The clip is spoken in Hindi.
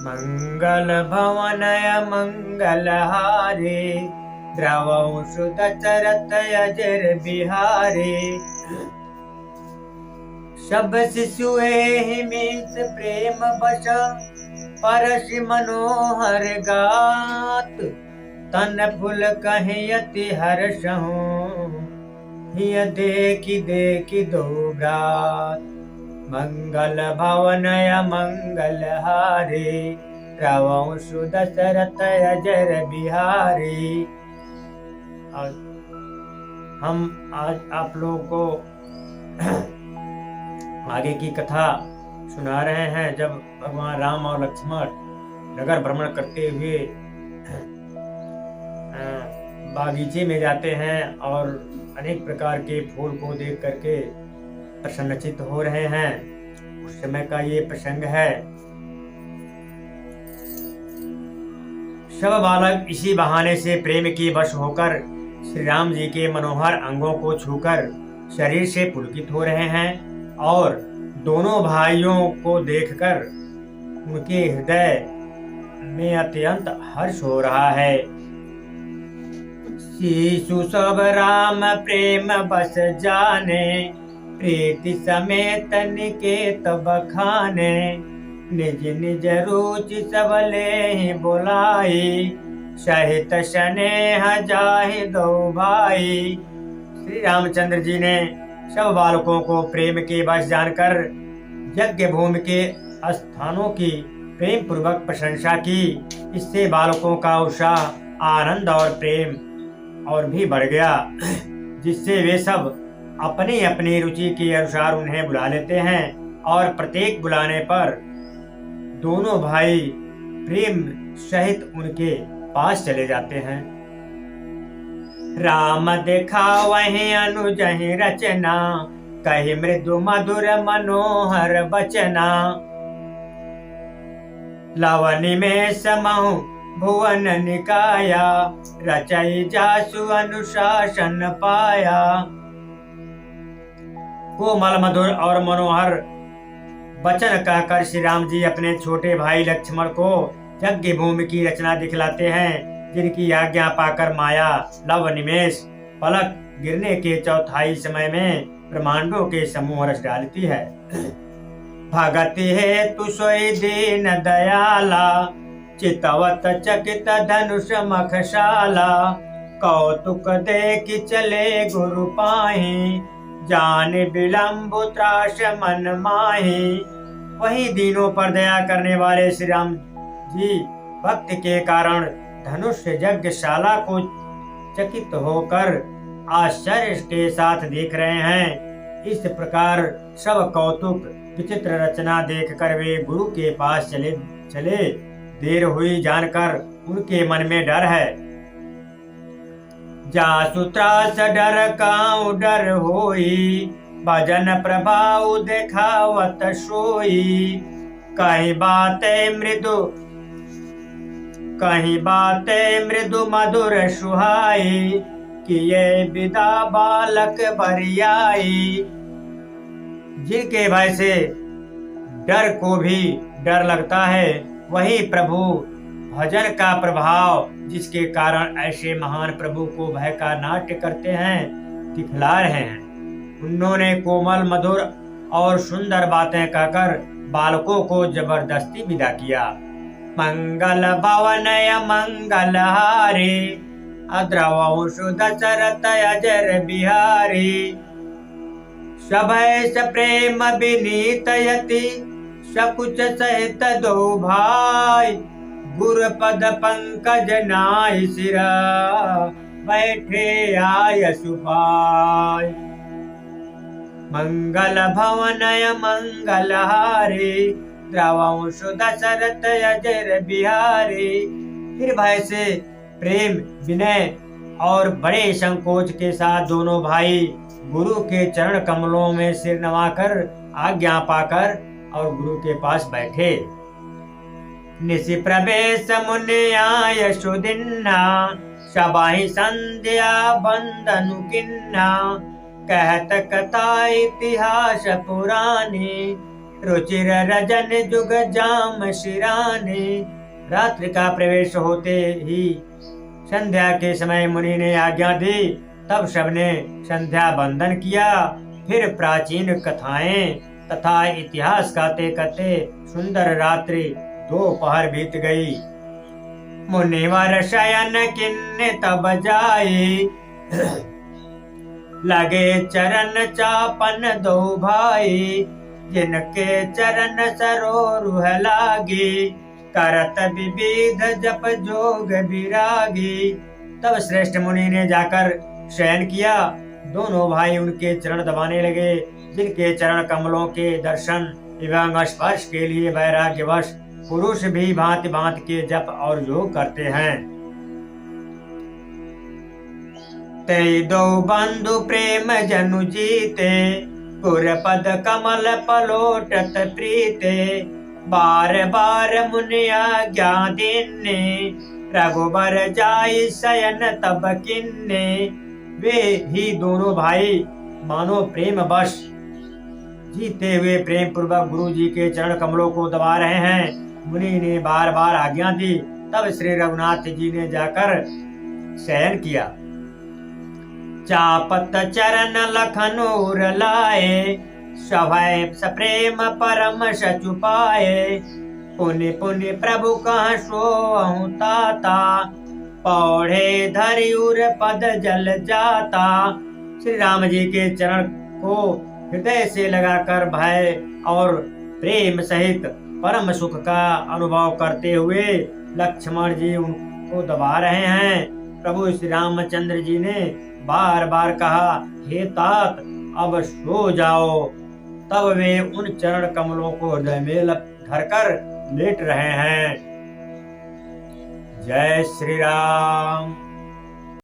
मंगल भवनय मंगलहारे, द्रवंशु दशरथ अजर बिहारे। सब शिशु हिमीस प्रेम बश, परसि मनोहर गात। तन फुल कहीं अति हर्षहु, हिय देखि देखि दो भ्रात। मंगल भवनय मंगलहारे, द्रवंशु दशरथ अजर बिहारी। हम आज आप लोगों को आगे की कथा सुना रहे हैं। जब भगवान राम और लक्ष्मण नगर भ्रमण करते हुए बागीचे में जाते हैं और अनेक प्रकार के फूल को देख करके प्रसन्नचित्त हो रहे हैं, उस समय का ये प्रसंग है। सब बालक इसी बहाने से प्रेम की वश होकर श्री राम जी के मनोहर अंगों को छूकर शरीर से पुलकित हो रहे हैं और दोनों भाइयों को देखकर उनके हृदय में अत्यंत हर्ष हो रहा है। शिशु सब राम प्रेम बस जाने, प्रीति समेत निकेत बखाने। निज निज रुचि सब ले बुलाई, सहित स्नेह जाहि दो भाई। श्री रामचंद्र जी ने सब बालकों को प्रेम के वश जानकर यज्ञ भूमि के स्थानों की प्रेम पूर्वक प्रशंसा की। इससे बालकों का उत्साह, आनंद और प्रेम और भी बढ़ गया, जिससे वे सब अपनी अपनी रुचि के अनुसार उन्हें बुला लेते हैं और प्रत्येक बुलाने पर दोनों भाई प्रेम सहित उनके पास चले जाते हैं। राम देखा वहीं अनुजहि रचना, कही मृदु मधुर मनोहर बचना। लवनि में समहु भुवन निकाया, रचई जासु अनुशासन पाया। कोमल मधुर और मनोहर वचन कहकर श्री राम जी अपने छोटे भाई लक्ष्मण को यज्ञ भूमि की रचना दिखलाते हैं, जिनकी आज्ञा पाकर माया लव निमेष पलक गिरने के चौथाई समय में ब्रह्मांडों के समूह रच डालती है। भगति है तु सोई दीन दयाला, चितवत चकित धनुष मखशाला। कौतुक देखि चले गुरु पाहि, जान विलंबु त्रास मन माही। वही दीनों पर दया करने वाले श्री राम जी भक्ति के कारण धनुष यज्ञशाला को चकित होकर आश्चर्य के साथ देख रहे हैं। इस प्रकार सब कौतुक विचित्र रचना देखकर वे गुरु के पास चले देर हुई जानकर उनके मन में डर है। जासु त्रास डर काऊ डर होई, भजन प्रभाव देखावत सोई। कहीं बातें मृदु मधुर सुहाई, किए विदा बालक बरियाई। जिनके भय से डर को भी डर लगता है, वही प्रभु भजन का प्रभाव जिसके कारण ऐसे महान प्रभु को भय का नाट्य करते हैं दिखला रहे हैं। उन्होंने कोमल मधुर और सुंदर बातें कहकर बालकों को जबरदस्ती विदा किया। मंगल भवनय मंगलहारे, द्रवंशु दशरथ अजर बिहारी। सभय स प्रेम विनीत यति, सकुच सहित दो भाई। गुर पद पंकज नाय सिरा, बैठे आय सुपाय। मंगल भवनय मंगलहारे, द्रवंशु दशरथ अजर बिहारी। फिर भय से प्रेम विनय और बड़े संकोच के साथ दोनों भाई गुरु के चरण कमलों में सिर नवाकर आज्ञा पाकर और गुरु के पास बैठे। निशि प्रवेश मुनि आय सुदिन्ना, सबाहि संध्या बंदनु किन्ना। कहत कथा इतिहास पुरानी, रुचिर रजन जुग जाम शिराने। रात्रि का प्रवेश होते ही संध्या के समय मुनि ने आज्ञा दी। तब सबने संध्या बंदन किया। फिर प्राचीन कथाएं तथा इतिहास गाते करते सुंदर रात्रि दोपहर बीत गई। मुनिवर शयन किन्ने तब जाए, लगे चरण चापन दो भाई। जिनके चरण सरोरुह लागी, करत विविध जप जोग विरागी। तब श्रेष्ठ मुनि ने जाकर शयन किया। दोनों भाई उनके चरण दबाने लगे, जिनके चरण कमलों के दर्शन एवं स्पर्श के लिए वैराग्यवश पुरुष भी भांति भांति के जप और योग करते हैं। ते दो बंधु प्रेम जनु जीते, गुरपद कमल पलोटत प्रीते। बार बार मुनि आज्ञा दीन्ने, रघुबर जाई शयन तब किन्ने। वे ही दोनों भाई मानो प्रेम वश जीते हुए प्रेम पूर्वक गुरु जी के चरण कमलों को दबा रहे हैं। मुनि ने बार बार आज्ञा दी। तब श्री रघुनाथ जी ने जाकर शयन किया। चापत चरण लखन उर लाए, सभय सप्रेम परम सचु पाए। पुनि पुनि प्रभु कह सोहु ताता, पौड़े धरि उर पद जल जाता। श्री राम जी के चरण को हृदय से लगाकर भय और प्रेम सहित परम सुख का अनुभव करते हुए लक्ष्मण जी उनको दबा रहे हैं। प्रभु श्री रामचंद्र जी ने बार बार कहा, हे तात अब सो जाओ। तब वे उन चरण कमलों को हृदय में धरकर लेट रहे हैं। जय श्री राम।